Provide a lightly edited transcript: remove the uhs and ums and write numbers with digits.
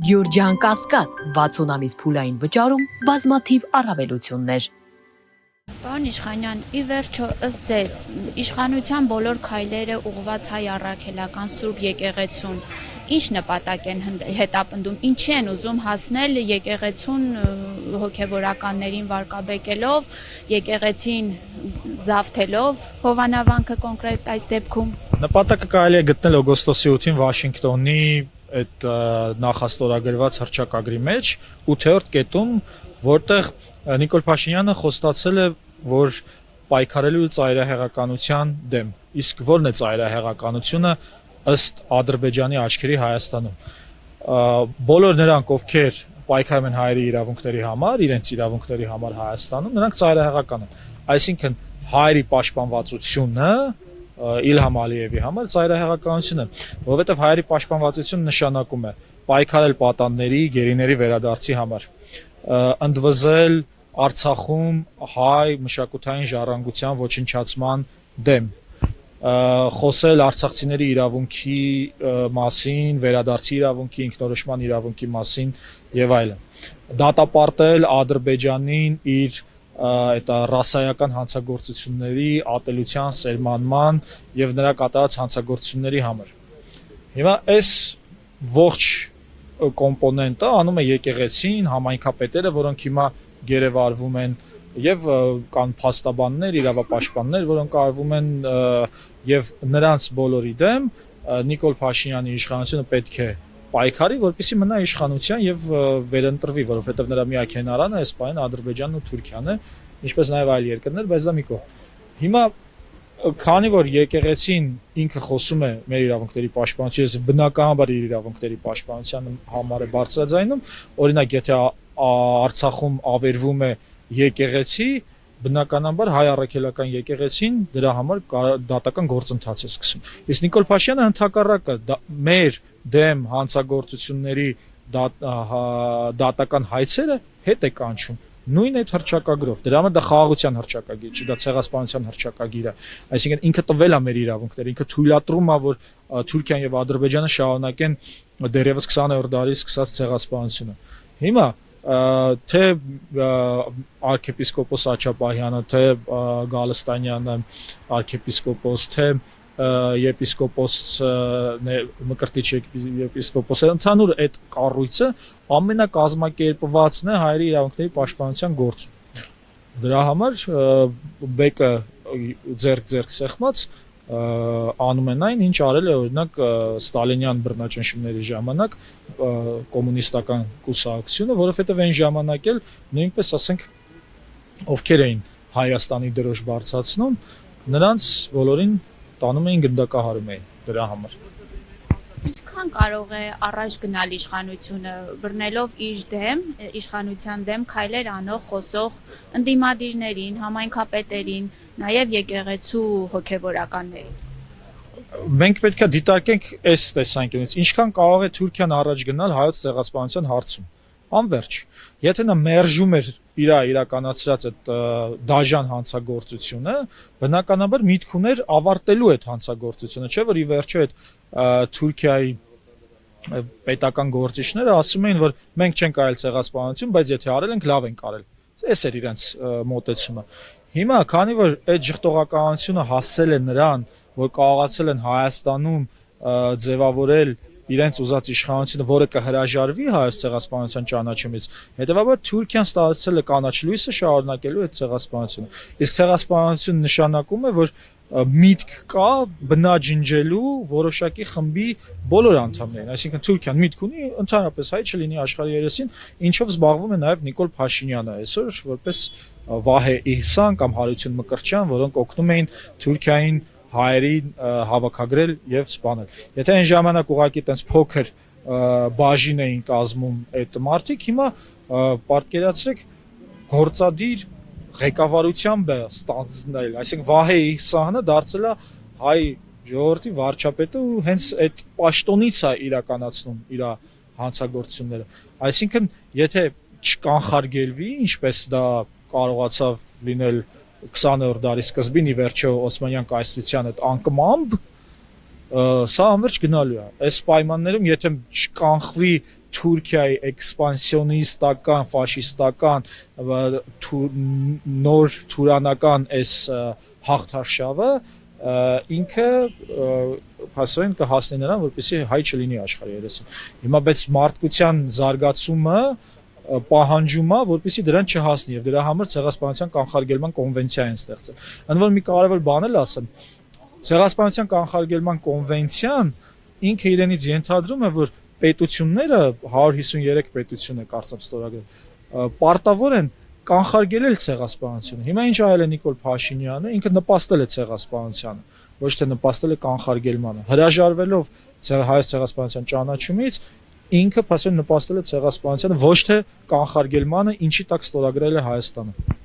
Գյուրջան Կասկադ 60 ամիս փուլային վճարում բազմաթիվ առավելություններ։ Պարոն Իշխանյան, ի վերջո ըստ ձեզ իշխանության բոլոր քայլերը ուղղված հայ առաքելական Սուրբ եկեղեցուն ինչ նպատակ են հետապնդում, ինչի են ուզում հասնել եկեղեցուն հոգևորականներին վարկաբեկելով, եկեղեցին զավթելով, Հովանավանքը կոնկրետ այս դեպքում։ Նպատակը կարելի է գտնել օգոստոսի 8-ին Վաշինգտոնի այդ նախաստորագրված հռչակագրի մեջ 8-րդ կետում, որտեղ Նիկոլ Փաշինյանը խոստացել է, որ պայքարելու ծայրահեղականության դեմ։ Իսկ ո՞րն է ծայրահեղականությունը ըստ Ադրբեջանի աչքերի Հայաստանում։ Բոլոր նրանք, ովքեր պայքարում են հայերի իրավունքների համար, իրենց իրավունքների համար Հայաստանում, նրանք ծայրահեղական են։ Այսինքն հայերի պաշտպանվածությունը Իլհամ Ալիևի համար ծայրահեղականություն է, որովհետև հայերի պաշտպանվածությունը նշանակում է պայքարել պատանների, գերիների վերադարձի համար, ընդվզել Արցախում հայ մշակութային ժառանգության ոչնչացման դեմ, խոսել արցախցիների իրավունքի մասին, վերադարձի իրավունքի, ինքնորոշման իրավունքի մասին եւ այլն։ Դատապարտել Ադրբեջանին իր այդ ռասայական հանցագործությունների, ատելության, սերմանման եւ նրա կատարած հանցագործությունների համար։ Հիմա այս ողջ կոմպոնենտը անում է եկեղեցին, համայնքապետերը, որոնք հիմա գերեվարվում են եւ կան փաստաբաններ, իրավապաշտպաններ, որոնք արվում են եւ նրանց բոլորի դեմ Նիկոլ Փաշինյանի իշխանությունը պետք է պայքարի, որպեսզի մնա իշխանության եւ վերընտրվի, որովհետեւ նրա միակ հենարանը այս պայն Ադրբեջանն ու Թուրքիան է, ինչպես նաեւ այլ երկրներ, բայց դա մի կողմ։ Հիմա քանի որ եկեղեցին ինքը խոսում է մեր իրավունքների պաշտպանության, բնականաբար իր իրավունքների պաշտպանության համար է բարձրաձայնում, օրինակ եթե Արցախում ավերվում է եկեղեցի, բնականաբար հայ առաքելական եկեղեցին դրա համար դատական գործընթաց է սկսում։ Իսկ Նիկոլ Փաշինյանը ընդհակառակը մեր դեմ հանցագործությունների դատական հայցերը հետ է կանչում նույն այդ հռչակագրով։ Դրա համար դա խաղաղության հռչակագիր չի, դա ցեղասպանության հռչակագիր է։ Այսինքն ինքը տվել է մեր իրավունքները, ինքը թույլատրում է, որ Թուրքիան եւ Ադրբեջանը շարունակեն դեռևս 20-րդ դարի սկսած ցեղասպանությունը։ Հիմա թե arczepiskopos Աչապահյանը, թե Գալստանյանը, arczepiskopos, թե եպիսկոպոս Մկրտիչ եպիսկոպոսը, ընդհանուր այդ կառույցը ամենակազմակերպվածն է հայերի իրավունքների պաշտպանության գործում։ Դրա համար բեկը ձեռք սեղմած անում են այն, ինչ արել է օրինակ ստալինյան բռնաճնշումների ժամանակ կոմունիստական կուսակցությունը, որովհետև այն ժամանակ էլ նույնպես ասենք ովքեր էին Հայաստանի դրոշ բարձրացնում, նրանց բոլորին տանում էին գնդակահարում էին դրա համար։ Ինչքան կարող է առաջ գնալ իշխանությունը բռնելով իր դեմ, իշխանության դեմ քայլեր անող խոսող ընդդիմադիրներին, համայնքապետերին, նաև եկեղեցու հոգևորականներին։ Մենք պետք է դիտարկենք այս տեսանկյունից, ինչքան կարող է Թուրքիան առաջ գնալ հայոց ցեղասպանության հարցում։ Անվերջ, եթե նա մերժում էր իր իրականացրած այդ դաժան հանցագործությունը, բնականաբար միտք ուներ ավարտելու այդ հանցագործությունը, չէ՞ որ ի վերջո այդ Թուրքիայի պետական գործիչները ասում էին, որ մենք չենք արել ցեղասպանություն, բայց եթե արել ենք, լավ ենք արել։ Այս էր իրենց մոտեցումը։ Հիմա, քանի որ այդ ժխտողականությունը հասել է նրան, որ կարողացել են Հայաստանում ձևավորել իրենց ուզած իշխանությունը, որը կհրաժարվի հայոց ցեղասպանության ճանաչումից, հետեւաբար Թուրքիան ստացել է կանաչ լույսը շարունակելու այդ ցեղասպանությունը։ Իսկ ցեղասպանություն նշանակում է, որ միտք կա բնաջնջելու որոշակի խմբի բոլոր անդամներին, այսինքն Թուրքիան միտք ունի ընդհանրապես հայ չլինի աշխարհի երեսին, ինչով զբաղվում է նաև Նիկոլ Փաշինյանը այսօր որպես Վահե Իհսան կամ Հարություն Մկրտչյան, որոնք օգնում էին Թուրքիային հայերին հավաքագրել եւ սպանել։ Եթե այն ժամանակ ուղղակի տենց փոքր բաժին էին կազմում այդ մարդիկ, հիմա պատկերացրեք գործադիր ղեկավարությամբ է ստանձնել, այսինքն Վահե Իհսանը դարձել է հայ ժողովրդի վարչապետը ու հենց այդ պաշտոնից է իրականացնում իր հանցագործությունները։ Այսինքն, եթե չկանխարգելվի, ինչպես դա կարողացավ լինել 20-րդ դարի սկզբին ի վերջո Օսմանյան կայսրության այդ անկմամբ, սա անverջ գնալու է։ Այս պայմաններում եթե չկանխվի Թուրքիայի էքսպանսիոնիստական, ֆաշիստական նոր թուրանական այս հաղթարշավը ինքը հասարին կհասնի նրան, որպեսզի հայ չլինի աշխարհի երեսին։ Հիմա բայց մարդկության զարգացումը պահանջում է, որպեսզի դրան չհասնի եւ դրա համար ցեղասպանության կանխարգելման կոնվենցիա են ստեղծել։ Ընդ որում մի կարևոր բան էլ ասեմ, ցեղասպանության կանխարգելման կոնվենցիան ինքը իրենից ենթադրում է, որ պետությունները 153 պետություն է կարծեմ ստորագրել, պարտավոր են կանխարգելել ցեղասպանությունը։ Հիմա ինչ արել է Նիկոլ Փաշինյանը, ինքը նպաստել է ցեղասպանությանը, ոչ թե նպաստել է կանխարգելմանը։ Հրաժարվելով հայոց ցեղասպանության ճանաչումից ինքը փաստորեն նպաստել է ցեղասպանությանը, ոչ թե կանխարգելմանը, ինչի տակ ստորագրել է Հայաստանը։